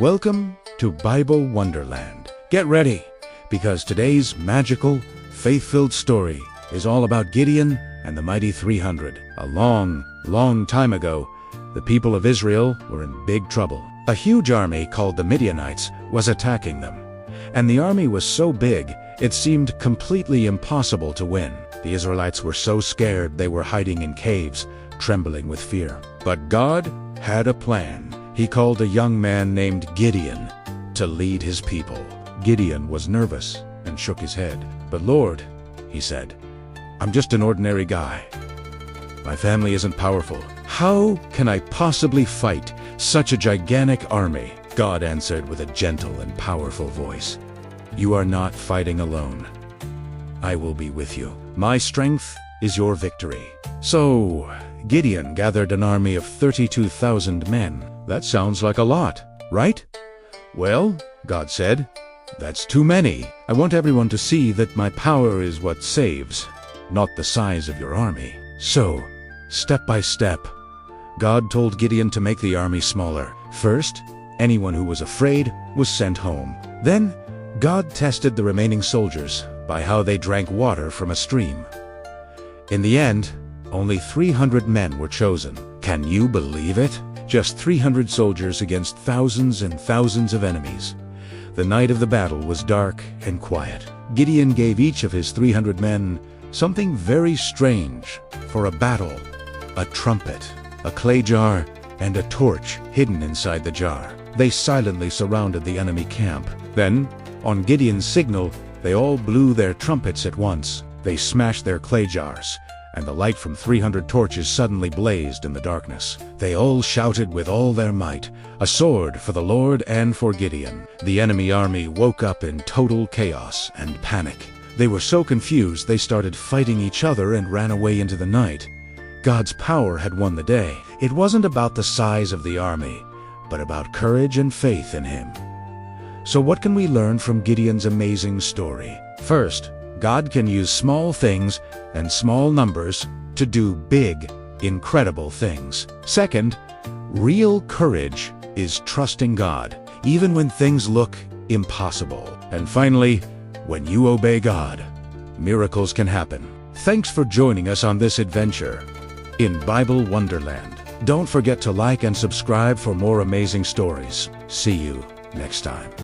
Welcome to Bible Wonderland. Get ready, because today's magical, faith-filled story is all about Gideon and the mighty 300. A long, long time ago, the people of Israel were in big trouble. A huge army called the Midianites was attacking them, and the army was so big it seemed completely impossible to win. The Israelites were so scared they were hiding in caves, trembling with fear. But God had a plan. He called a young man named Gideon to lead his people. Gideon was nervous and shook his head. "But Lord," he said, "I'm just an ordinary guy. My family isn't powerful. How can I possibly fight such a gigantic army?" God answered with a gentle and powerful voice, "You are not fighting alone. I will be with you. My strength is your victory." So Gideon gathered an army of 32,000 men. That sounds like a lot, right? Well, God said, "That's too many. I want everyone to see that my power is what saves, not the size of your army." So, step by step, God told Gideon to make the army smaller. First, anyone who was afraid was sent home. Then, God tested the remaining soldiers by how they drank water from a stream. In the end, only 300 men were chosen. Can you believe it? Just 300 soldiers against thousands and thousands of enemies. The night of the battle was dark and quiet. Gideon gave each of his 300 men something very strange for a battle: a trumpet, a clay jar, and a torch hidden inside the jar. They silently surrounded the enemy camp. Then, on Gideon's signal, they all blew their trumpets at once. They smashed their clay jars, and the light from 300 torches suddenly blazed in the darkness. They all shouted with all their might, "A sword for the Lord and for Gideon." The enemy army woke up in total chaos and panic. They were so confused they started fighting each other and ran away into the night. God's power had won the day. It wasn't about the size of the army, but about courage and faith in Him. So what can we learn from Gideon's amazing story? First, God can use small things and small numbers to do big, incredible things. Second, real courage is trusting God, even when things look impossible. And finally, when you obey God, miracles can happen. Thanks for joining us on this adventure in Bible Wonderland. Don't forget to like and subscribe for more amazing stories. See you next time.